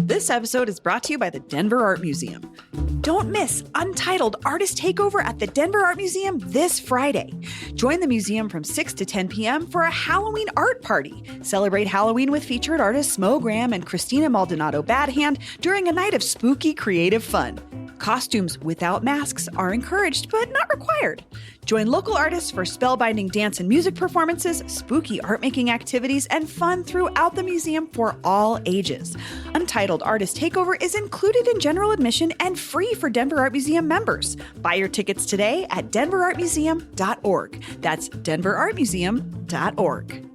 This episode is brought to you by the Denver Art Museum. Don't miss Untitled Artist Takeover at the Denver Art Museum this Friday. Join the museum from 6 to 10 p.m. for a Halloween art party. Celebrate Halloween with featured artists Mo Graham and Christina Maldonado Badhand during a night of spooky creative fun. Costumes without masks are encouraged but not required. Join local artists for spellbinding dance and music performances, spooky art-making activities, and fun throughout the museum for all ages. Untitled Artist Takeover is included in general admission and free for Denver Art Museum members. Buy your tickets today at denverartmuseum.org. That's denverartmuseum.org.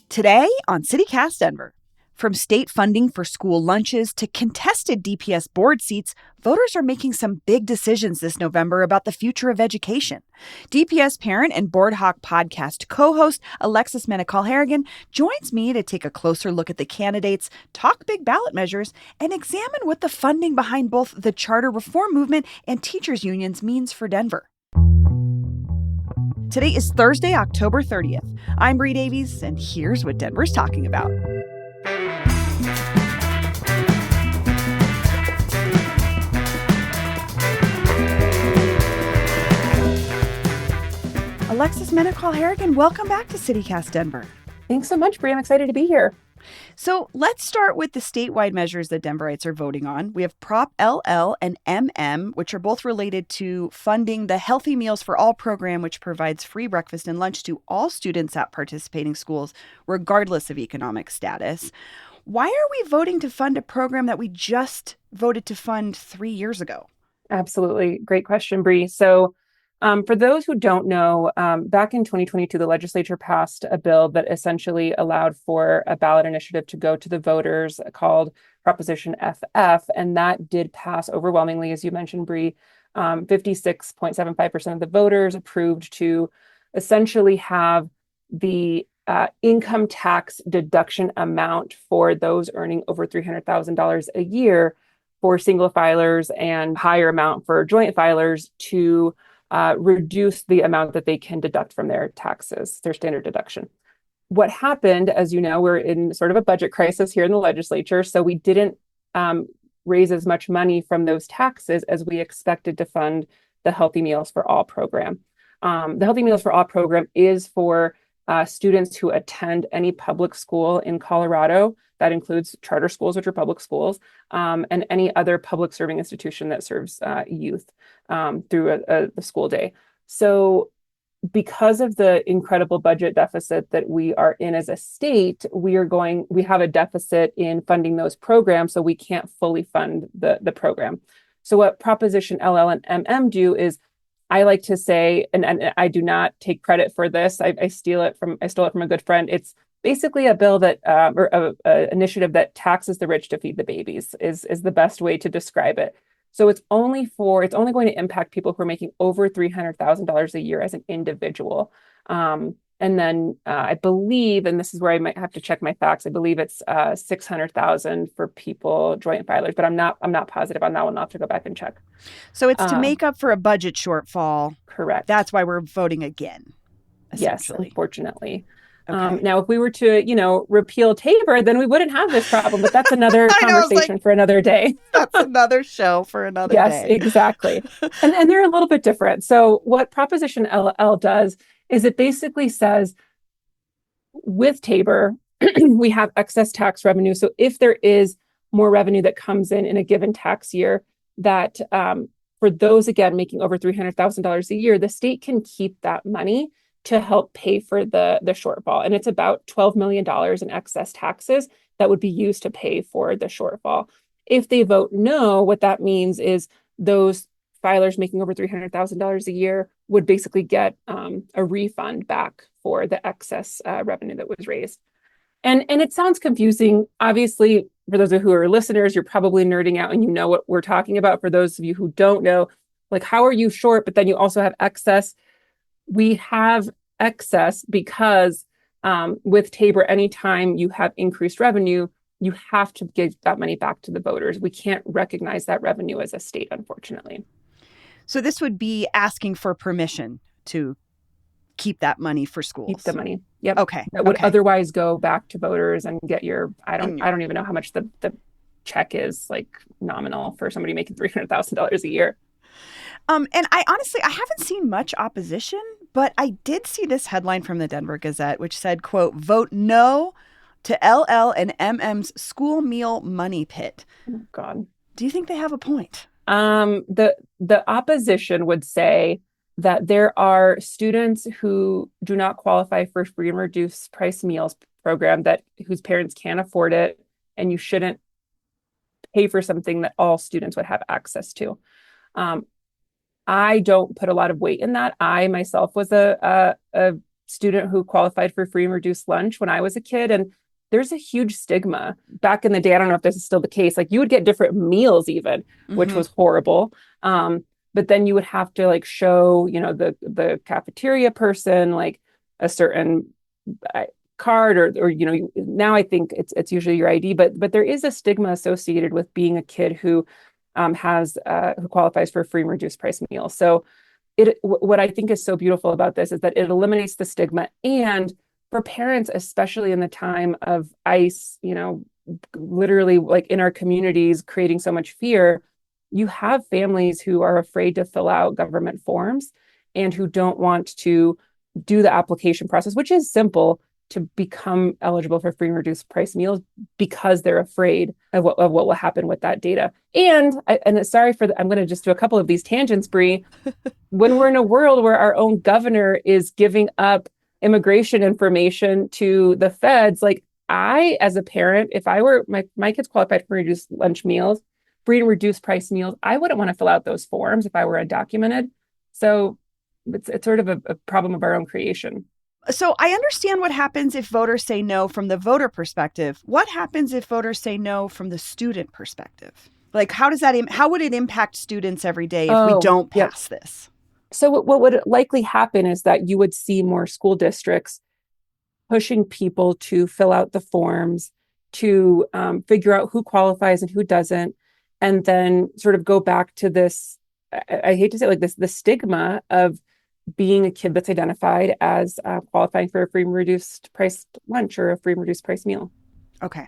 Today on CityCast Denver. From state funding for school lunches to contested DPS board seats, voters are making some big decisions this November about the future of education. DPS parent and Board Hawk podcast co-host Alexis Menacall-Harrigan joins me to take a closer look at the candidates, talk big ballot measures, and examine what the funding behind both the charter reform movement and teachers' unions means for Denver. Today is Thursday, October 30th. I'm Bree Davies, and here's what Denver's talking about. Alexis Menacall-Harrigan, welcome back to CityCast Denver. Thanks so much, Bree. I'm excited to be here. So let's start with the statewide measures that Denverites are voting on. We have Prop LL and MM, which are both related to funding the Healthy Meals for All program, which provides free breakfast and lunch to all students at participating schools, regardless of economic status. Why are we voting to fund a program that we just voted to fund 3 years ago? Absolutely. Great question, Bree. So for those who don't know, back in 2022, the legislature passed a bill that essentially allowed for a ballot initiative to go to the voters called Proposition FF, and that did pass overwhelmingly, as you mentioned, Bree. 56.75% of the voters approved to essentially have the income tax deduction amount for those earning over $300,000 a year for single filers and higher amount for joint filers to reduce the amount that they can deduct from their taxes, their standard deduction. What happened, as you know, we're in sort of a budget crisis here in the legislature, so we didn't raise as much money from those taxes as we expected to fund the Healthy Meals for All program. The Healthy Meals for All program is for students who attend any public school in Colorado. That includes charter schools, which are public schools, and any other public serving institution that serves youth through the school day. So because of the incredible budget deficit that we are in as a state, we have a deficit in funding those programs, so we can't fully fund the program. So what Proposition LL and MM do is, I like to say, and I do not take credit for this, I stole it from a good friend. It's basically a bill that, or a initiative that taxes the rich to feed the babies is the best way to describe it. So it's only going to impact people who are making over $300,000 a year as an individual. And then I believe, and this is where I might have to check my facts, I believe it's $600,000 for people, joint filers, but I'm not positive on that one. I'll have to go back and check. So it's to make up for a budget shortfall. Correct. That's why we're voting again, essentially. Yes, unfortunately. Okay. Now, if we were to, repeal Tabor, then we wouldn't have this problem. But that's another conversation for another day. That's another show for another day. Yes, exactly. and they're a little bit different. So what Proposition LL does is it basically says, with Tabor, we have excess tax revenue. So if there is more revenue that comes in a given tax year, that for those, again, making over $300,000 a year, the state can keep that money to help pay for the shortfall. And it's about $12 million in excess taxes that would be used to pay for the shortfall. If they vote no, what that means is those filers making over $300,000 a year would basically get a refund back for the excess revenue that was raised. And it sounds confusing. Obviously, for those of you who are listeners, you're probably nerding out and you know what we're talking about. For those of you who don't know, like, how are you short, but then you also have excess? We have excess because with Tabor, anytime you have increased revenue, you have to give that money back to the voters. We can't recognize that revenue as a state, unfortunately. So this would be asking for permission to keep that money for Keep the schools. money. Yep. Okay. That would Okay. otherwise go back to voters and get your, And I don't even know how much the check is, like, nominal for somebody making $300,000 a year. and I haven't seen much opposition, but I did see this headline from the Denver Gazette, which said, quote, vote no to LL and MM's school meal money pit. Oh, God. Do you think they have a point? The opposition would say that there are students who do not qualify for free and reduced price meals program whose parents can't afford it, and you shouldn't pay for something that all students would have access to. I don't put a lot of weight in that. I myself was a student who qualified for free and reduced lunch when I was a kid, and there's a huge stigma. Back in the day, I don't know if this is still the case, like you would get different meals even, which was horrible. But then you would have to like show, the cafeteria person like a certain card or now I think it's usually your ID, but there is a stigma associated with being a kid who who qualifies for a free and reduced price meal. So what I think is so beautiful about this is that it eliminates the stigma, and for parents, especially in the time of ICE, literally like in our communities creating so much fear, you have families who are afraid to fill out government forms and who don't want to do the application process, which is simple, to become eligible for free and reduced price meals because they're afraid of what will happen with that data. And sorry I'm going to just do a couple of these tangents, Bree. When we're in a world where our own governor is giving up immigration information to the feds, like I, as a parent, if I were my kids qualified for reduced lunch meals, free and reduced price meals, I wouldn't want to fill out those forms if I were undocumented. So it's sort of a problem of our own creation. So I understand what happens if voters say no from the voter perspective. What happens if voters say no from the student perspective? Like, how would it impact students every day if we don't pass this? So what would likely happen is that you would see more school districts pushing people to fill out the forms, to figure out who qualifies and who doesn't, and then sort of go back to this, I hate to say it like this, the stigma of being a kid that's identified as qualifying for a free and reduced price lunch or a free and reduced price meal. Okay,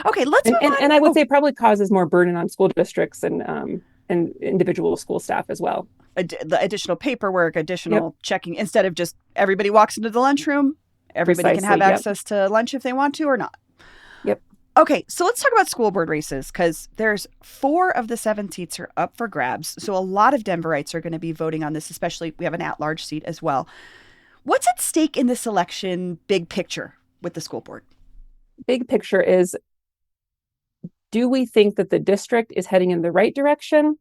let's move on. And I would say it probably causes more burden on school districts and individual school staff as well. The additional paperwork, additional checking, instead of just everybody walks into the lunchroom, everybody can have access to lunch if they want to or not. Yep. Okay, so let's talk about school board races, because there's 4 of the 7 seats are up for grabs. So a lot of Denverites are going to be voting on this, especially we have an at-large seat as well. What's at stake in this election, big picture, with the school board? Big picture is, do we think that the district is heading in the right direction?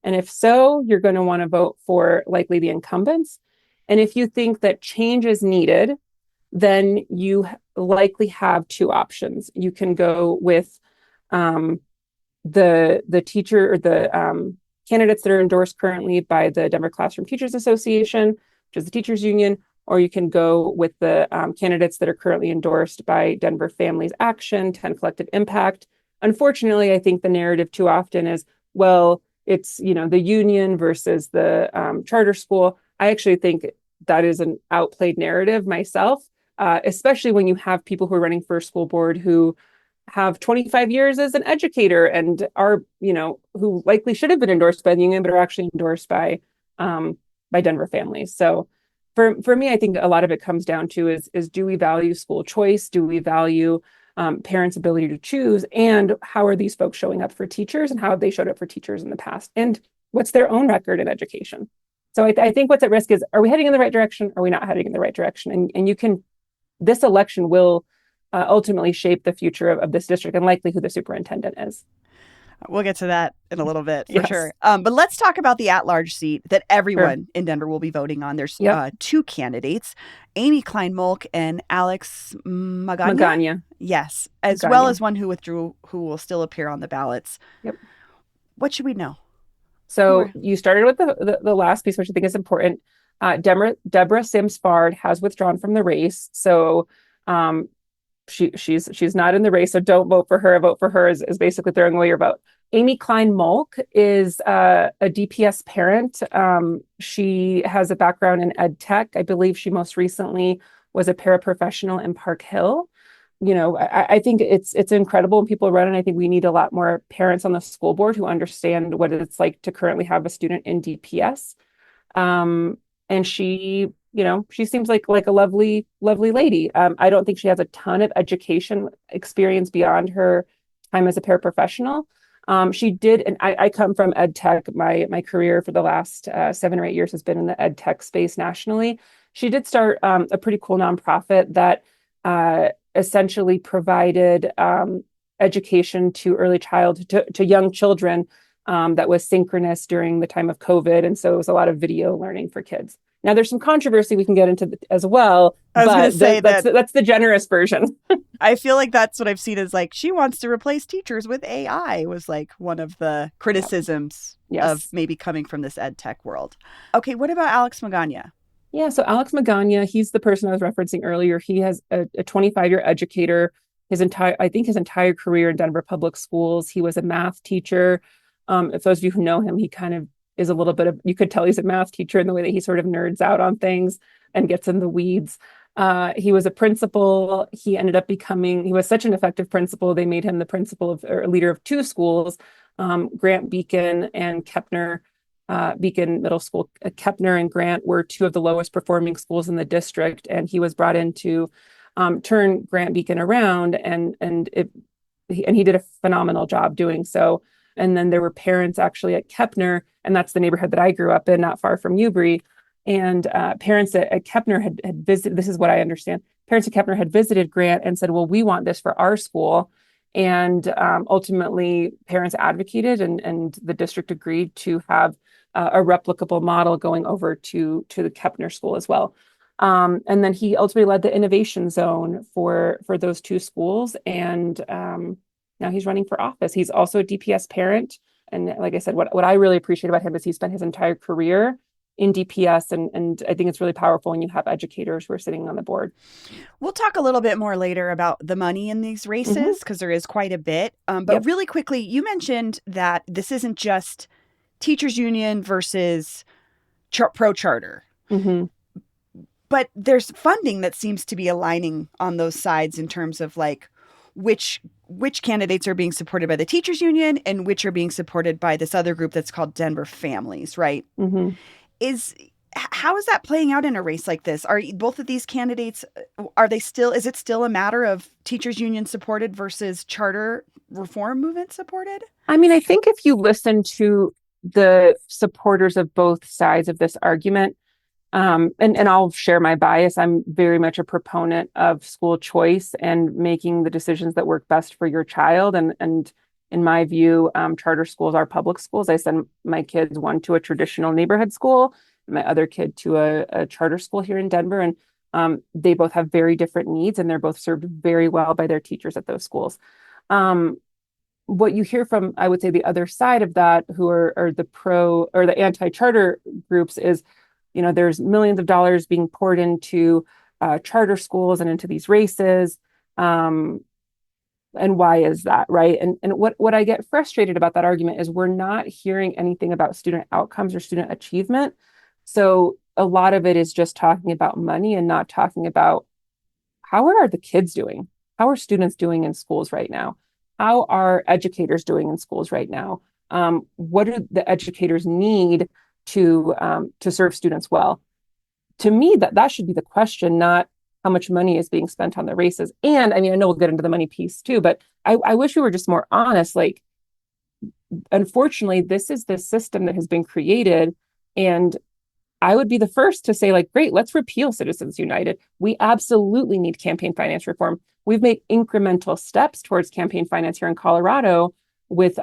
And if so, you're going to want to vote for likely the incumbents. And if you think that change is needed, then you likely have 2 options. You can go with the teacher or the candidates that are endorsed currently by the Denver Classroom Teachers Association, which is the teachers union, or you can go with the candidates that are currently endorsed by Denver Families Action, 10 Collective Impact. Unfortunately, I think the narrative too often is, well, it's, the union versus the charter school. I actually think that is an outplayed narrative myself, especially when you have people who are running for school board who have 25 years as an educator and are, who likely should have been endorsed by the union, but are actually endorsed by Denver Families. So for me, I think a lot of it comes down to is do we value school choice? Do we value parents' ability to choose? And how are these folks showing up for teachers, and how have they showed up for teachers in the past? And what's their own record in education? So I think what's at risk is, are we heading in the right direction? Are we not heading in the right direction? And this election will ultimately shape the future of this district and likely who the superintendent is. We'll get to that in a little bit, for sure. But let's talk about the at-large seat that everyone in Denver will be voting on. There's 2 candidates, Amy Klein-Molk and Alex Magana. Yes, as well as one who withdrew, who will still appear on the ballots. Yep. What should we know? So you started with the last piece, which I think is important. Deborah Sims-Fard has withdrawn from the race. So she's not in the race. So don't vote for her. A vote for her is basically throwing away your vote. Amy Klein Mulk is a DPS parent. She has a background in ed tech. I believe she most recently was a paraprofessional in Park Hill. I think it's incredible when people run, and I think we need a lot more parents on the school board who understand what it's like to currently have a student in DPS. And she seems like a lovely, lovely lady. I don't think she has a ton of education experience beyond her time as a paraprofessional. She did, and I come from ed tech. My career for the last 7 or 8 years has been in the ed tech space nationally. She did start a pretty cool nonprofit that essentially provided education to early childhood, to young children, that was synchronous during the time of COVID. And so it was a lot of video learning for kids. Now there's some controversy we can get into as well, I was going to say that's the generous version. I feel like that's what I've seen as like, she wants to replace teachers with AI was like one of the criticisms of maybe coming from this ed tech world. Okay, what about Alex Magana? Yeah, so Alex Magana, he's the person I was referencing earlier. He has a 25-year educator. His entire career in Denver public schools. He was a math teacher. If those of you who know him, he kind of is a little bit of, you could tell he's a math teacher in the way that he sort of nerds out on things and gets in the weeds. He was a principal. He was such an effective principal. They made him the principal or leader of 2 schools, Grant Beacon and Kepner. Beacon Middle School. Kepner and Grant were 2 of the lowest performing schools in the district. And he was brought in to turn Grant Beacon around, and he did a phenomenal job doing so. And then there were parents actually at Kepner, and that's the neighborhood that I grew up in, not far from Newbury. And parents at Kepner had visited, this is what I understand, parents at Kepner had visited Grant and said, well, we want this for our school. And ultimately, parents advocated, and the district agreed to have a replicable model going over to the Kepner school as well. And then he ultimately led the innovation zone for those 2 schools. And now he's running for office. He's also a DPS parent. And like I said, what I really appreciate about him is he spent his entire career in DPS. And I think it's really powerful when you have educators who are sitting on the board. We'll talk a little bit more later about the money in these races, because there is quite a bit. But really quickly, you mentioned that this isn't just teachers union versus pro charter. Mm-hmm. But there's funding that seems to be aligning on those sides in terms of like which candidates are being supported by the teachers union and which are being supported by this other group that's called Denver Families, right? Mm-hmm. How is that playing out in a race like this? Are both of these candidates, is it still a matter of teachers union supported versus charter reform movement supported? I mean, I think if you listen to the supporters of both sides of this argument, and I'll share my bias, I'm very much a proponent of school choice and making the decisions that work best for your child. And in my view, charter schools are public schools. I send my kids, one to a traditional neighborhood school, my other kid to a charter school here in Denver. And they both have very different needs, and they're both served very well by their teachers at those schools. What you hear from, I would say, the other side of that, who are the pro or the anti-charter groups, is, there's millions of dollars being poured into charter schools and into these races. And why is that, right? And what I get frustrated about that argument is we're not hearing anything about student outcomes or student achievement. So a lot of it is just talking about money and not talking about how are the kids doing? How are students doing in schools right now? How are educators doing in schools right now? What do the educators need to serve students well? To me, that should be the question, not how much money is being spent on the races. And I mean, I know we'll get into the money piece too, but I wish we were just more honest. Like, unfortunately, this is the system that has been created. And I would be the first to say, like, great, let's repeal Citizens United. We absolutely need campaign finance reform. We've made incremental steps towards campaign finance here in Colorado with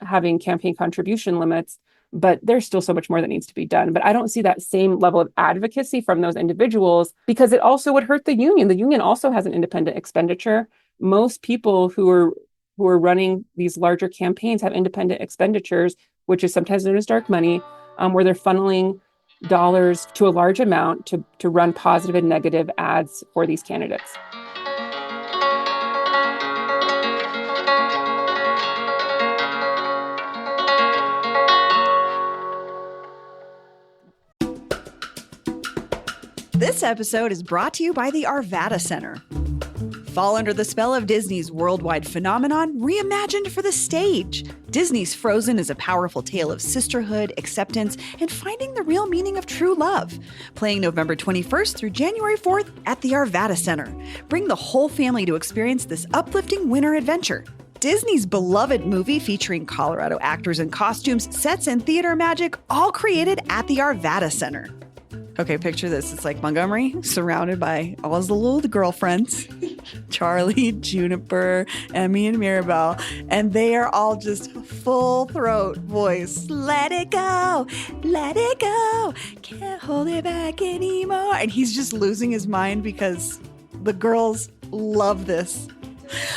having campaign contribution limits, but there's still so much more that needs to be done. But I don't see that same level of advocacy from those individuals, because it also would hurt the union. The union also has an independent expenditure. Most people who are running these larger campaigns have independent expenditures, which is sometimes known as dark money, where they're funneling dollars to a large amount to run positive and negative ads for these candidates. This episode is brought to you by the Arvada Center. Fall under the spell of Disney's worldwide phenomenon, reimagined for the stage. Disney's Frozen is a powerful tale of sisterhood, acceptance, and finding the real meaning of true love. Playing November 21st through January 4th at the Arvada Center. Bring the whole family to experience this uplifting winter adventure. Disney's beloved movie featuring Colorado actors and costumes, sets, and theater magic, all created at the Arvada Center. Okay, picture this. It's like Montgomery, surrounded by all his little girlfriends, Charlie, Juniper, Emmy, and Mirabel, and they are all just full throat voice. Let it go, can't hold it back anymore. And he's just losing his mind because the girls love this.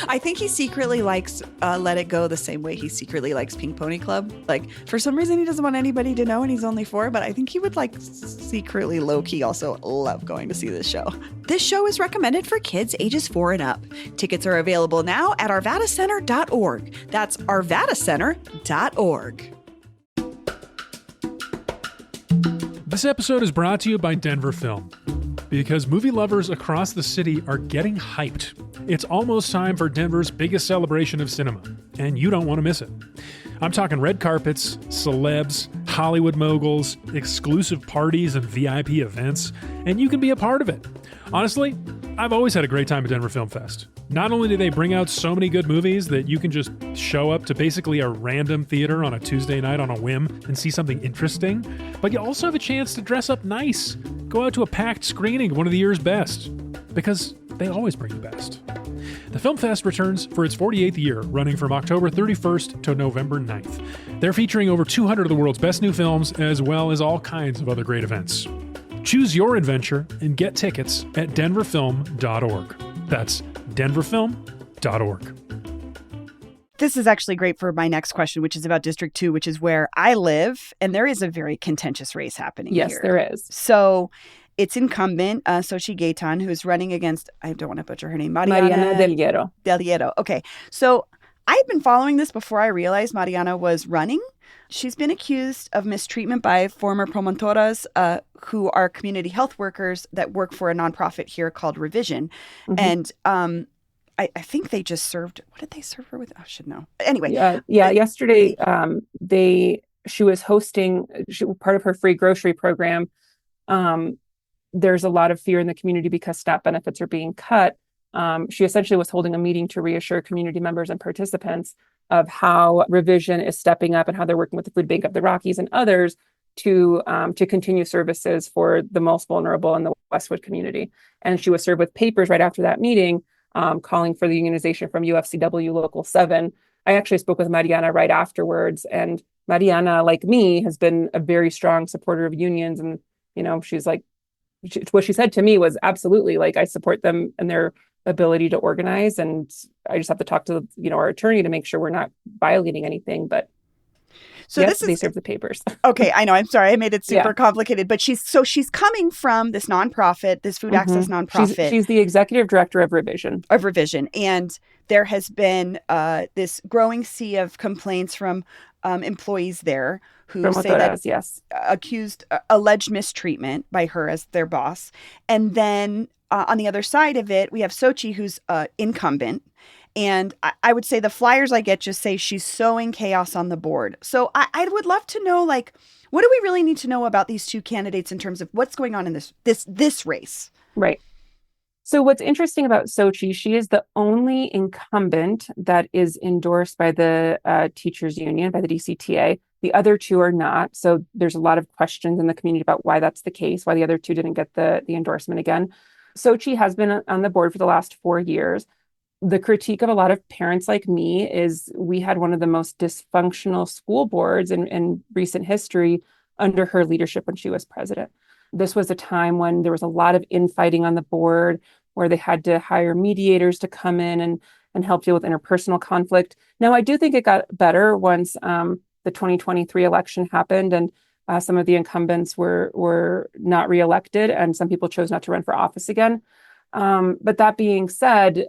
I think he secretly likes Let It Go the same way he secretly likes Pink Pony Club. Like, for some reason, he doesn't want anybody to know, and he's only 4, but I think he would, like, secretly, low-key also love going to see this show. This show is recommended for kids ages 4 and up. Tickets are available now at arvadacenter.org. That's arvadacenter.org. This episode is brought to you by Denver Film. Because movie lovers across the city are getting hyped. It's almost time for Denver's biggest celebration of cinema, and you don't want to miss it. I'm talking red carpets, celebs, Hollywood moguls, exclusive parties and VIP events, and you can be a part of it. Honestly, I've always had a great time at Denver Film Fest. Not only do they bring out so many good movies that you can just show up to basically a random theater on a Tuesday night on a whim and see something interesting, but you also have a chance to dress up nice, go out to a packed screening of one of the year's best, because they always bring the best. The Film Fest returns for its 48th year, running from October 31st to November 9th. They're featuring over 200 of the world's best new films, as well as all kinds of other great events. Choose your adventure and get tickets at denverfilm.org. That's denverfilm.org. This is actually great for my next question, which is about District 2, which is where I live. And there is a very contentious race happening here. Yes, there is. So it's incumbent, Xochitl Gayton, who is running against, I don't want to butcher her name, Mariana Del Hierro. Del Hierro. Okay. So I had been following this before I realized Mariana was running. She's been accused of mistreatment by former promontoras who are community health workers that work for a nonprofit here called Revision. Mm-hmm. And I think they just served, what did they serve her with? I should know. Anyway. Yeah. Yesterday, she was hosting, part of her free grocery program. There's a lot of fear in the community because SNAP benefits are being cut. She essentially was holding a meeting to reassure community members and participants of how Revision is stepping up and how they're working with the Food Bank of the Rockies and others to continue services for the most vulnerable in the Westwood community. And she was served with papers right after that meeting, calling for the unionization from UFCW Local 7. I actually spoke with Mariana right afterwards, and Mariana, like me, has been a very strong supporter of unions. And, she's like, what she said to me was absolutely, like, I support them and their ability to organize. And I just have to talk to, our attorney to make sure we're not violating anything. But so yes, they serve the papers. Okay, I know. I'm sorry. I made it super complicated. But she's coming from this nonprofit, this food access nonprofit. She's the executive director of Revision. And there has been this growing sea of complaints from employees there who say that accused alleged mistreatment by her as their boss. And then on the other side of it, we have Xochitl, who's incumbent. And I would say the flyers I get just say she's sowing chaos on the board. So I would love to know, like, what do we really need to know about these two candidates in terms of what's going on in this race? Right. So what's interesting about Xochitl, she is the only incumbent that is endorsed by the teachers union, by the DCTA. The other two are not. So there's a lot of questions in the community about why that's the case, why the other two didn't get the endorsement again. Xochitl has been on the board for the last 4 years. The critique of a lot of parents like me is we had one of the most dysfunctional school boards in recent history under her leadership when she was president. This was a time when there was a lot of infighting on the board, where they had to hire mediators to come in and help deal with interpersonal conflict. Now, I do think it got better once the 2023 election happened and some of the incumbents were not reelected and some people chose not to run for office again. But that being said,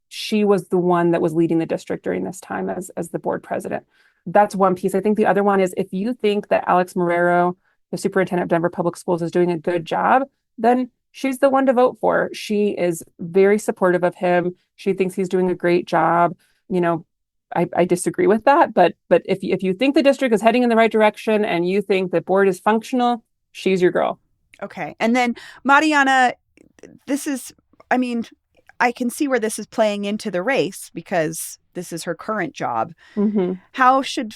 she was the one that was leading the district during this time as the board president. That's one piece. I think the other one is, if you think that Alex Marrero, the superintendent of Denver Public Schools, is doing a good job, then she's the one to vote for. She is very supportive of him. She thinks he's doing a great job. You know, I disagree with that, but if you think the district is heading in the right direction and you think the board is functional, she's your girl. Okay. And then Mariana, this is, I mean, I can see where this is playing into the race because this is her current job. Mm-hmm. How should,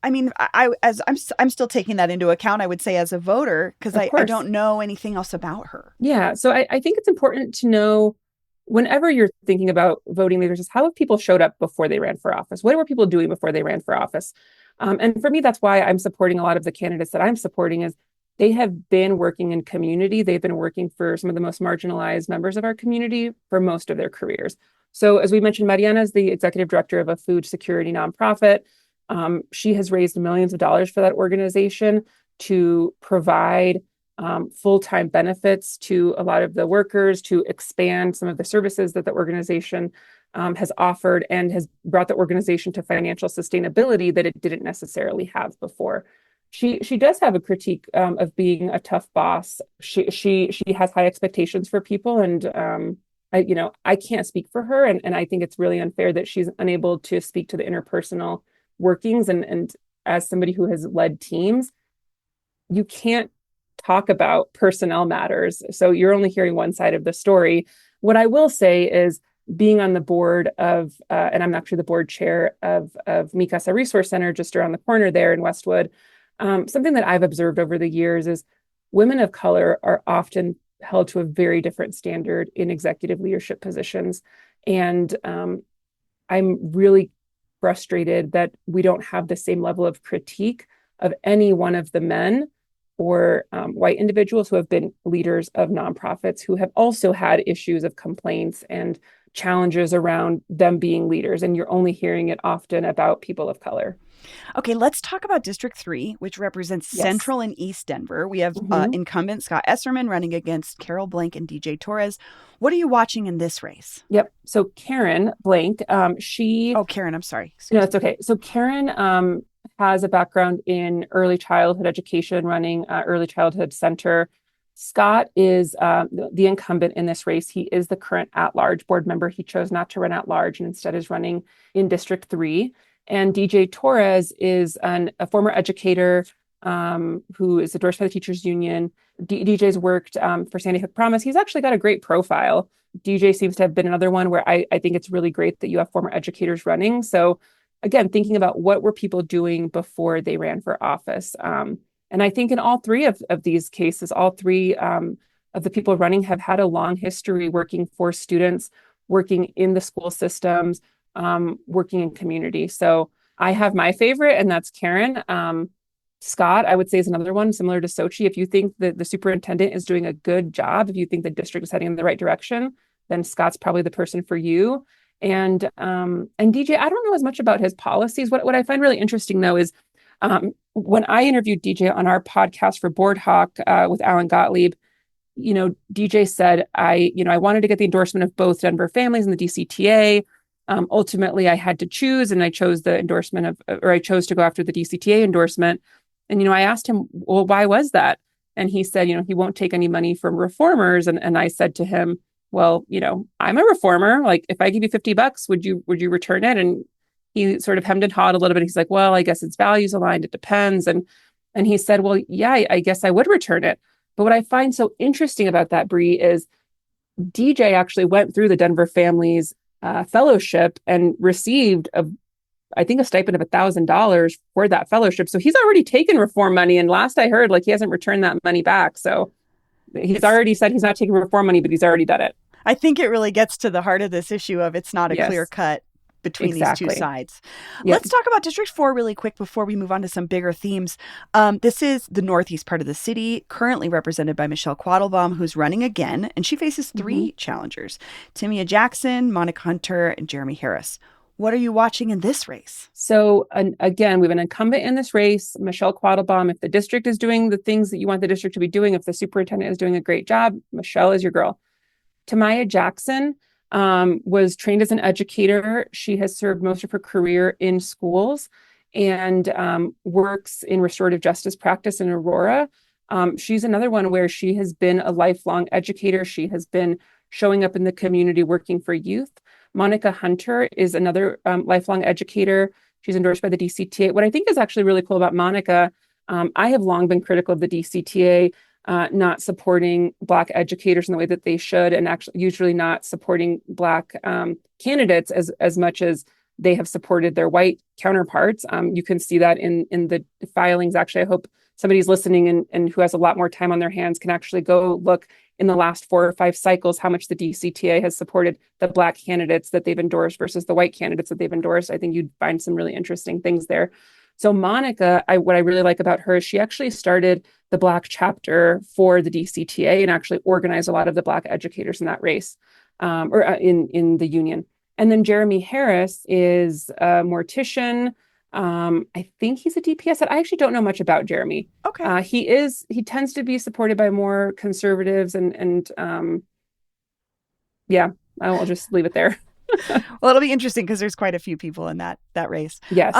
I mean, I'm still taking that into account, I would say, as a voter, because I don't know anything else about her. Yeah. So I think it's important to know, whenever you're thinking about voting leaders, is how have people showed up before they ran for office? What were people doing before they ran for office? And for me, that's why I'm supporting a lot of the candidates that I'm supporting, is they have been working in community. They've been working for some of the most marginalized members of our community for most of their careers. So as we mentioned, Mariana is the executive director of a food security nonprofit. She has raised millions of dollars for that organization to provide full-time benefits to a lot of the workers, to expand some of the services that the organization has offered, and has brought the organization to financial sustainability that it didn't necessarily have before. She does have a critique of being a tough boss. She has high expectations for people, and I can't speak for her, and I think it's really unfair that she's unable to speak to the interpersonal workings. And as somebody who has led teams, you can't talk about personnel matters. So you're only hearing one side of the story. What I will say is, being on the board of, and I'm actually the board chair of Mi Casa Resource Center, just around the corner there in Westwood, something that I've observed over the years is women of color are often held to a very different standard in executive leadership positions. And I'm really frustrated that we don't have the same level of critique of any one of the men or white individuals who have been leaders of nonprofits, who have also had issues of complaints and challenges around them being leaders. And you're only hearing it often about people of color. Okay, let's talk about District 3, which represents Central and East Denver. We have incumbent Scott Esserman running against Carol Blank and DJ Torres. What are you watching in this race? Yep. So Karen Blank, Karen, I'm sorry. No, it's okay. So Karen has a background in early childhood education, running early childhood center. Scott is the incumbent in this race. He is the current at-large board member. He chose not to run at-large and instead is running in District 3. And DJ Torres is a former educator who is endorsed by the Teachers Union. DJ's worked for Sandy Hook Promise. He's actually got a great profile. DJ seems to have been another one where I think it's really great that you have former educators running. So again, thinking about what were people doing before they ran for office. And I think in all three of these cases, all three of the people running have had a long history working for students, working in the school systems, working in community. So I have my favorite, and that's Karen. Scott, I would say, is another one similar to Sochi. If you think that the superintendent is doing a good job, if you think the district is heading in the right direction, then Scott's probably the person for you. And DJ, I don't know as much about his policies. What I find really interesting, though, is when I interviewed DJ on our podcast for Board Hawk with Alan Gottlieb, DJ said, I wanted to get the endorsement of both Denver families and the DCTA. Ultimately, I had to choose, and I chose the endorsement I chose to go after the DCTA endorsement. And, I asked him, well, why was that? And he said, he won't take any money from reformers. And I said to him, well, I'm a reformer. Like, if I give you $50, would you return it? And he sort of hemmed and hawed a little bit. He's like, well, I guess it's values aligned. It depends. And he said, well, yeah, I guess I would return it. But what I find so interesting about that, Bree, is DJ actually went through the Denver Families Fellowship and received a stipend of $1,000 for that fellowship. So he's already taken reform money. And last I heard, he hasn't returned that money back. So he's already said he's not taking reform money, but he's already done it. I think it really gets to the heart of this issue of it's not a clear cut between these two sides. Yep. Let's talk about District 4 really quick before we move on to some bigger themes. This is the northeast part of the city, currently represented by Michelle Quattlebaum, who's running again, and she faces three challengers: Timea Jackson, Monica Hunter, and Jeremy Harris. What are you watching in this race? So again, we have an incumbent in this race, Michelle Quattlebaum. If the district is doing the things that you want the district to be doing, if the superintendent is doing a great job, Michelle is your girl. Timea Jackson was trained as an educator. She has served most of her career in schools and works in restorative justice practice in Aurora. She's another one where she has been a lifelong educator. She has been showing up in the community working for youth. Monica Hunter is another lifelong educator. She's endorsed by the DCTA. What I think is actually really cool about Monica, I have long been critical of the DCTA not supporting Black educators in the way that they should, and actually usually not supporting Black candidates as much as they have supported their white counterparts. You can see that in the filings. Actually, I hope somebody's listening and who has a lot more time on their hands can actually go look in the last 4 or 5 cycles how much the DCTA has supported the Black candidates that they've endorsed versus the white candidates that they've endorsed. I think you'd find some really interesting things there. So Monica, what I really like about her is she actually started the Black chapter for the DCTA and actually organized a lot of the Black educators in that race, in the union. And then Jeremy Harris is a mortician. I think he's a DPS. I actually don't know much about Jeremy. Okay. He tends to be supported by more conservatives and yeah, I'll just leave it there. Well, it'll be interesting because there's quite a few people in that race. Yes.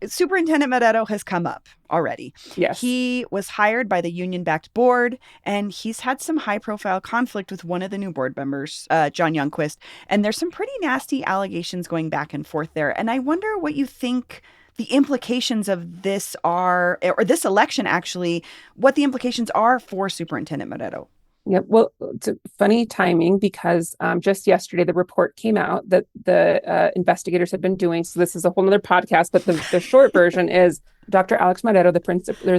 Superintendent Marrero has come up already. Yes. He was hired by the union-backed board, and he's had some high-profile conflict with one of the new board members, John Youngquist. And there's some pretty nasty allegations going back and forth there. And I wonder what you think the implications of this are, or this election actually, what the implications are for Superintendent Marrero. Yeah, well, it's a funny timing because just yesterday the report came out that the investigators had been doing. So this is a whole nother podcast, but the short version is Dr. Alex Marrero,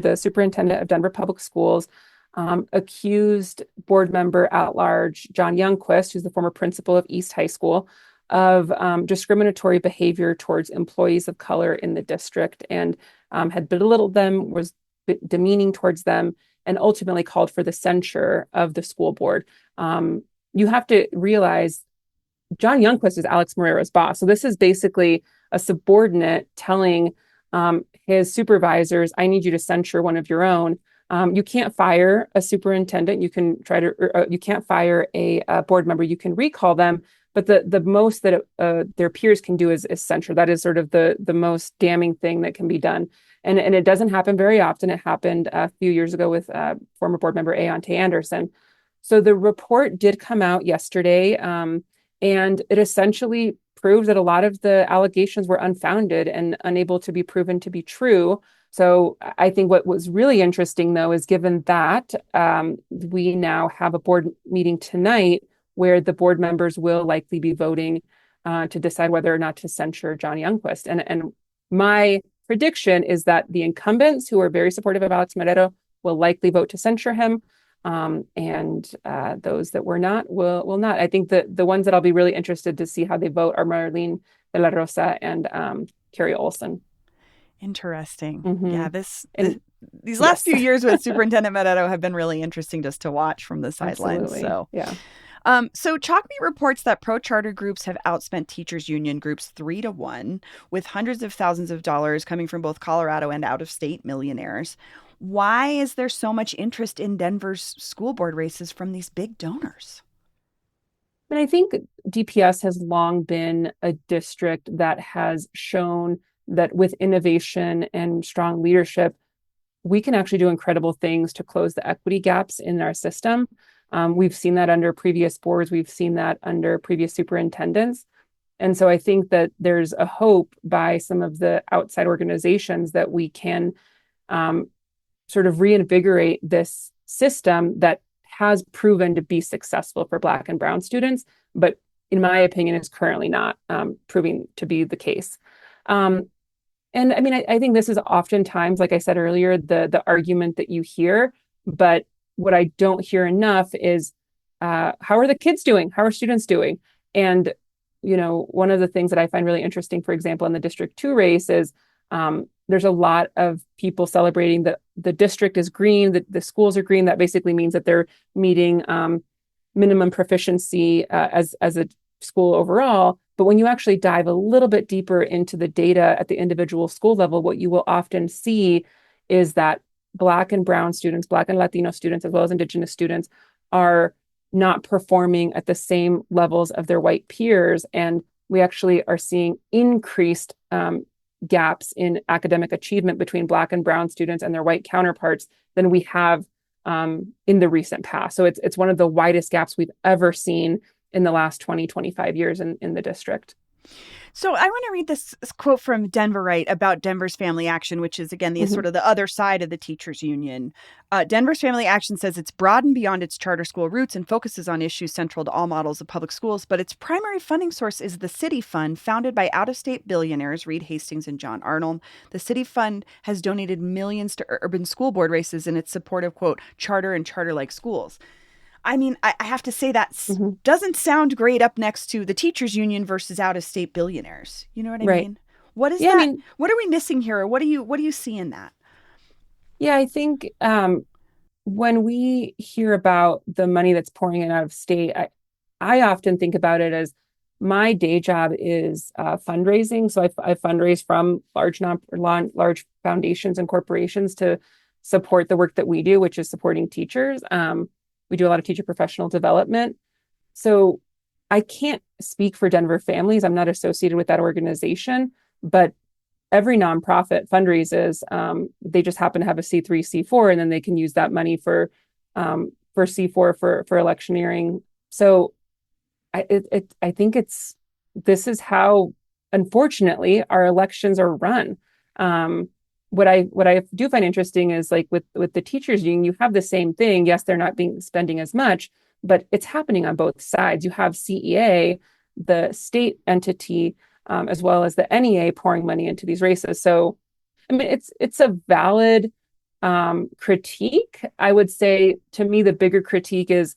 the superintendent of Denver Public Schools, accused board member at large John Youngquist, who's the former principal of East High School, of discriminatory behavior towards employees of color in the district, and had belittled them, was demeaning towards them, and ultimately called for the censure of the school board. You have to realize John Youngquist is Alex Marrero's boss. So this is basically a subordinate telling his supervisors, I need you to censure one of your own. You can't fire a superintendent. You can you can't fire a board member. You can recall them. But the most that their peers can do is censure. That is sort of the most damning thing that can be done. And it doesn't happen very often. It happened a few years ago with former board member Aonte Anderson. So the report did come out yesterday, and it essentially proved that a lot of the allegations were unfounded and unable to be proven to be true. So I think what was really interesting, though, is given that we now have a board meeting tonight where the board members will likely be voting to decide whether or not to censure John Youngquist. And my prediction is that the incumbents, who are very supportive of Alex Marrero, will likely vote to censure him, and those that were not will not. I think the ones that I'll be really interested to see how they vote are Marlene de la Rosa and Carrie Olson. Interesting. Mm-hmm. Yeah, these last few years with Superintendent Marrero have been really interesting just to watch from the sidelines. Absolutely. So yeah. So Chalkbeat reports that pro-charter groups have outspent teachers union groups 3-1, with hundreds of thousands of dollars coming from both Colorado and out-of-state millionaires. Why is there so much interest in Denver's school board races from these big donors? And I think DPS has long been a district that has shown that with innovation and strong leadership, we can actually do incredible things to close the equity gaps in our system. We've seen that under previous boards. We've seen that under previous superintendents. And so I think that there's a hope by some of the outside organizations that we can sort of reinvigorate this system that has proven to be successful for Black and Brown students, but in my opinion, is currently not proving to be the case. And I mean, I think this is oftentimes, like I said earlier, the argument that you hear, but what I don't hear enough is how are the kids doing? How are students doing? And, you know, one of the things that I find really interesting, for example, in the District 2 race is there's a lot of people celebrating that the district is green, that the schools are green. That basically means that they're meeting minimum proficiency as a school overall. But when you actually dive a little bit deeper into the data at the individual school level, what you will often see is that Black and Brown students, Black and Latino students, as well as Indigenous students, are not performing at the same levels of their white peers. And we actually are seeing increased gaps in academic achievement between Black and Brown students and their white counterparts than we have in the recent past. So it's one of the widest gaps we've ever seen in the last 20, 25 years in the district. So I want to read this quote from Denverite about Denver's Family Action, which is, again, the sort of the other side of the teachers union. Denver's Family Action says it's broadened beyond its charter school roots and focuses on issues central to all models of public schools, but its primary funding source is the City Fund, founded by out-of-state billionaires Reed Hastings and John Arnold. The City Fund has donated millions to urban school board races in its support of, quote, charter and charter-like schools. I mean, I have to say that doesn't sound great up next to the teachers union versus out-of-state billionaires. You know what I mean? What is that? I mean, what are we missing here? Or what do you see in that? Yeah, I think when we hear about the money that's pouring in out of state, I often think about it as my day job is fundraising. So I fundraise from large foundations and corporations to support the work that we do, which is supporting teachers. We do a lot of teacher professional development. So I can't speak for Denver Families. I'm not associated with that organization, but every nonprofit fundraises. They just happen to have a C3, C4, and then they can use that money for C4 for electioneering. So I think this is how, unfortunately, our elections are run. What I do find interesting is, like, with the teachers union, you have the same thing. Yes, they're not spending as much, but it's happening on both sides. You have CEA, the state entity, as well as the NEA pouring money into these races. So, I mean, it's a valid critique. I would say, to me, the bigger critique is,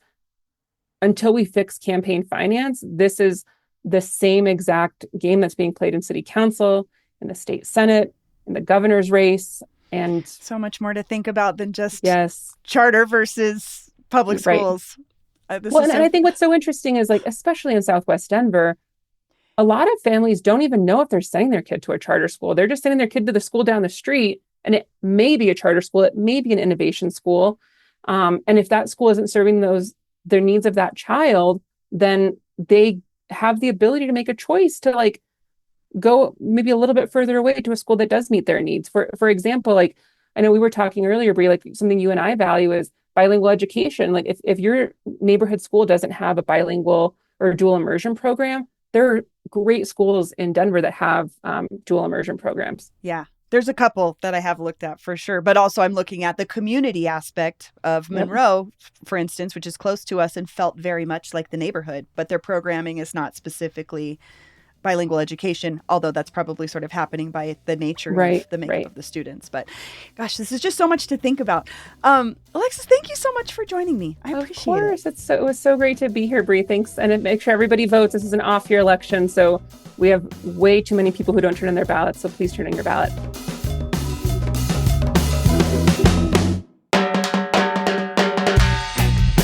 until we fix campaign finance, this is the same exact game that's being played in city council, in the state senate, in the governor's race. And so much more to think about than just charter versus public schools. And I think what's so interesting is, like, especially in Southwest Denver, a lot of families don't even know if they're sending their kid to a charter school. They're just sending their kid to the school down the street, and it may be a charter school, it may be an innovation school. And if that school isn't serving their needs of that child, then they have the ability to make a choice to, like, go maybe a little bit further away to a school that does meet their needs. For example, like, I know we were talking earlier, Brie, like, something you and I value is bilingual education. Like, if your neighborhood school doesn't have a bilingual or dual immersion program, there are great schools in Denver that have dual immersion programs. Yeah. There's a couple that I have looked at for sure, but also I'm looking at the community aspect of Monroe, for instance, which is close to us and felt very much like the neighborhood, but their programming is not specifically bilingual education, although that's probably sort of happening by the nature of the makeup of the students. But gosh, this is just so much to think about. Alexis, thank you so much for joining me. I appreciate it. Of course. It was so great to be here, Brie. Thanks. And make sure everybody votes. This is an off-year election, so we have way too many people who don't turn in their ballots, so please turn in your ballot.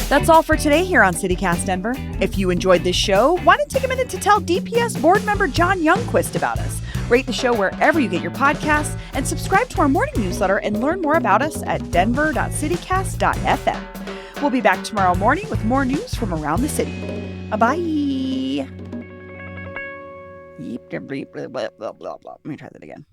That's all for today here on CityCast Denver. If you enjoyed this show, why don't you take a minute to tell DPS board member John Youngquist about us? Rate the show wherever you get your podcasts, and subscribe to our morning newsletter and learn more about us at denver.citycast.fm. We'll be back tomorrow morning with more news from around the city. Bye-bye. Let me try that again.